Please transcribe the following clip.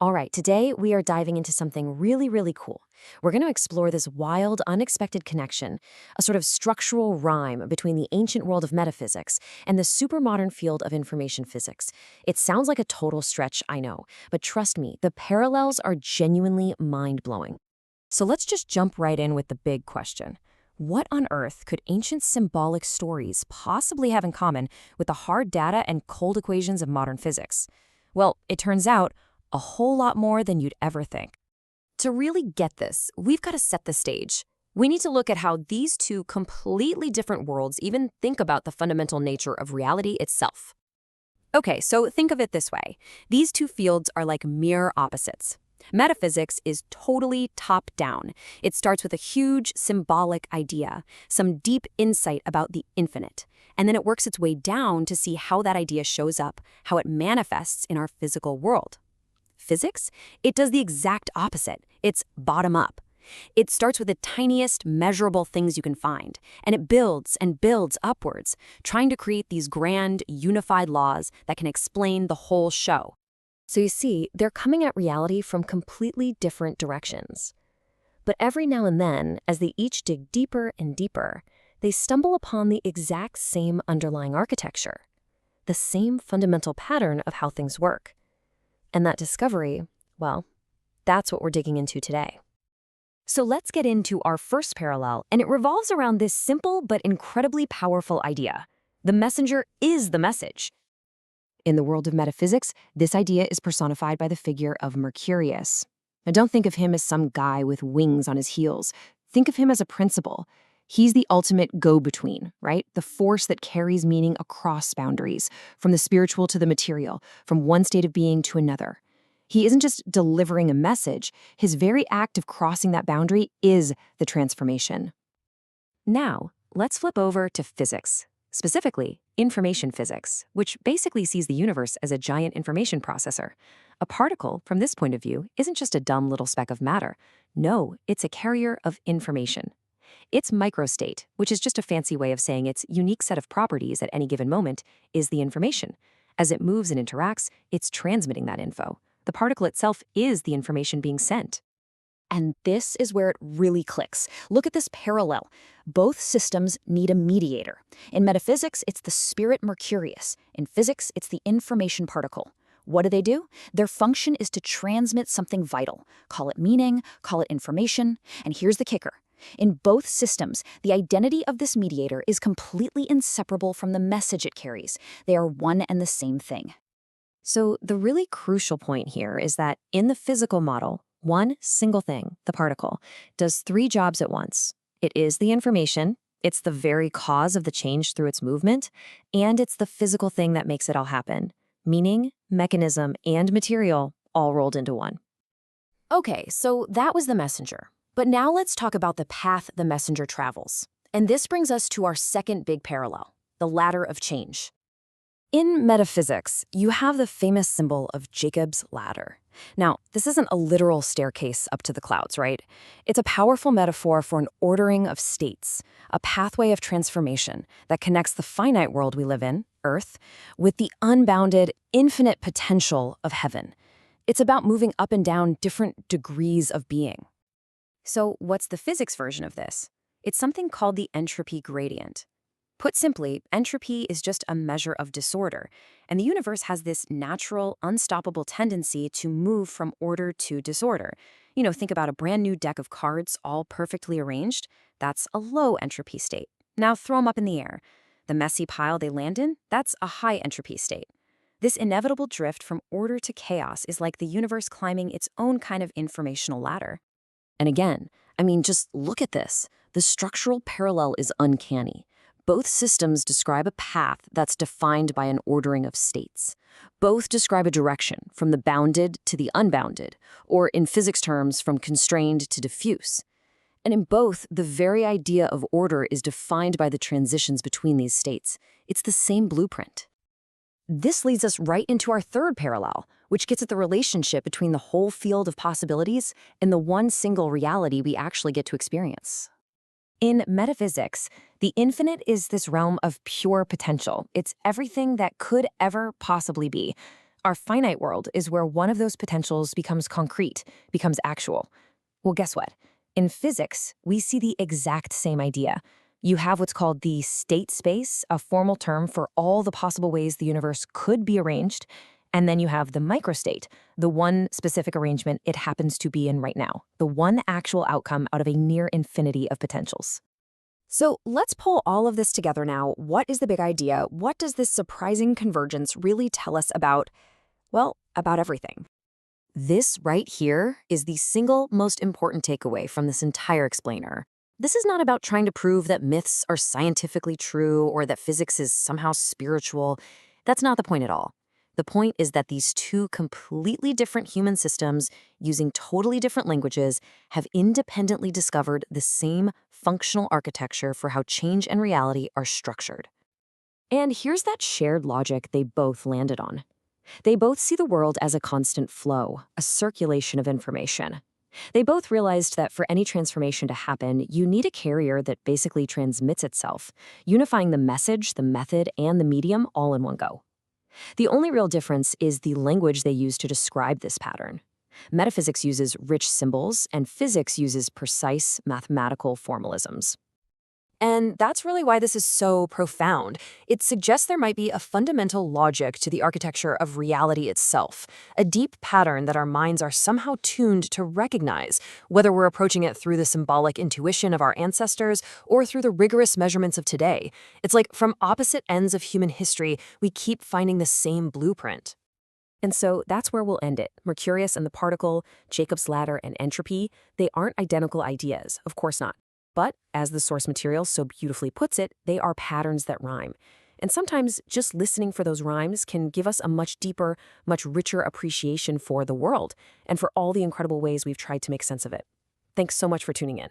All right, today we are diving into something really, really cool. We're going to explore this wild, unexpected connection, a sort of structural rhyme between the ancient world of metaphysics and the supermodern field of information physics. It sounds like a total stretch, I know, but trust me, the parallels are genuinely mind-blowing. So let's just jump right in with the big question. What on earth could ancient symbolic stories possibly have in common with the hard data and cold equations of modern physics? Well, it turns out a whole lot more than you'd ever think. To really get this, we've got to set the stage. We need to look at how these two completely different worlds even think about the fundamental nature of reality itself. Okay, so think of it this way. These two fields are like mirror opposites. Metaphysics is totally top-down. It starts with a huge symbolic idea, some deep insight about the infinite, and then it works its way down to see how that idea shows up, how it manifests in our physical world. Physics? It does the exact opposite. It's bottom-up. It starts with the tiniest measurable things you can find, and it builds and builds upwards, trying to create these grand, unified laws that can explain the whole show. So you see, they're coming at reality from completely different directions. But every now and then, as they each dig deeper and deeper, they stumble upon the exact same underlying architecture, the same fundamental pattern of how things work. And that discovery, well, that's what we're digging into today. So let's get into our first parallel, and it revolves around this simple but incredibly powerful idea. The messenger is the message. In the world of metaphysics, this idea is personified by the figure of Mercurius. Now, don't think of him as some guy with wings on his heels. Think of him as a principle. He's the ultimate go-between, right? The force that carries meaning across boundaries, from the spiritual to the material, from one state of being to another. He isn't just delivering a message. His very act of crossing that boundary is the transformation. Now, let's flip over to physics, specifically information physics, which basically sees the universe as a giant information processor. A particle, from this point of view, isn't just a dumb little speck of matter. No, it's a carrier of information. Its microstate, which is just a fancy way of saying its unique set of properties at any given moment, is the information. As it moves and interacts, it's transmitting that info. The particle itself is the information being sent. And this is where it really clicks. Look at this parallel. Both systems need a mediator. In metaphysics, it's the spirit Mercurius. In physics, it's the information particle. What do? Their function is to transmit something vital. Call it meaning, call it information, and here's the kicker. In both systems, the identity of this mediator is completely inseparable from the message it carries. They are one and the same thing. So the really crucial point here is that in the physical model, one single thing, the particle, does three jobs at once. It is the information, it's the very cause of the change through its movement, and it's the physical thing that makes it all happen. Meaning, mechanism, and material all rolled into one. Okay, so that was the messenger. But now let's talk about the path the messenger travels. And this brings us to our second big parallel, the ladder of change. In metaphysics, you have the famous symbol of Jacob's ladder. Now, this isn't a literal staircase up to the clouds, right? It's a powerful metaphor for an ordering of states, a pathway of transformation that connects the finite world we live in, Earth, with the unbounded, infinite potential of heaven. It's about moving up and down different degrees of being. So what's the physics version of this? It's something called the entropy gradient. Put simply, entropy is just a measure of disorder, and the universe has this natural, unstoppable tendency to move from order to disorder. You know, think about a brand new deck of cards all perfectly arranged. That's a low entropy state. Now throw them up in the air. The messy pile they land in, that's a high entropy state. This inevitable drift from order to chaos is like the universe climbing its own kind of informational ladder. And again, just look at this. The structural parallel is uncanny. Both systems describe a path that's defined by an ordering of states. Both describe a direction, from the bounded to the unbounded, or in physics terms, from constrained to diffuse. And in both, the very idea of order is defined by the transitions between these states. It's the same blueprint. This leads us right into our third parallel, which gets at the relationship between the whole field of possibilities and the one single reality we actually get to experience. In metaphysics, the infinite is this realm of pure potential. It's everything that could ever possibly be. Our finite world is where one of those potentials becomes concrete, becomes actual. Well, guess what? In physics, we see the exact same idea. You have what's called the state space, a formal term for all the possible ways the universe could be arranged. And then you have the microstate, the one specific arrangement it happens to be in right now, the one actual outcome out of a near infinity of potentials. So let's pull all of this together now. What is the big idea? What does this surprising convergence really tell us about, well, about everything? This right here is the single most important takeaway from this entire explainer. This is not about trying to prove that myths are scientifically true or that physics is somehow spiritual. That's not the point at all. The point is that these two completely different human systems, using totally different languages, have independently discovered the same functional architecture for how change and reality are structured. And here's that shared logic they both landed on. They both see the world as a constant flow, a circulation of information. They both realized that for any transformation to happen, you need a carrier that basically transmits itself, unifying the message, the method, and the medium all in one go. The only real difference is the language they use to describe this pattern. Metaphysics uses rich symbols, and physics uses precise mathematical formalisms. And that's really why this is so profound. It suggests there might be a fundamental logic to the architecture of reality itself, a deep pattern that our minds are somehow tuned to recognize, whether we're approaching it through the symbolic intuition of our ancestors or through the rigorous measurements of today. It's like from opposite ends of human history, we keep finding the same blueprint. And so that's where we'll end it. Mercurius and the particle, Jacob's ladder, and entropy, they aren't identical ideas, of course not. But, as the source material so beautifully puts it, they are patterns that rhyme. And sometimes just listening for those rhymes can give us a much deeper, much richer appreciation for the world and for all the incredible ways we've tried to make sense of it. Thanks so much for tuning in.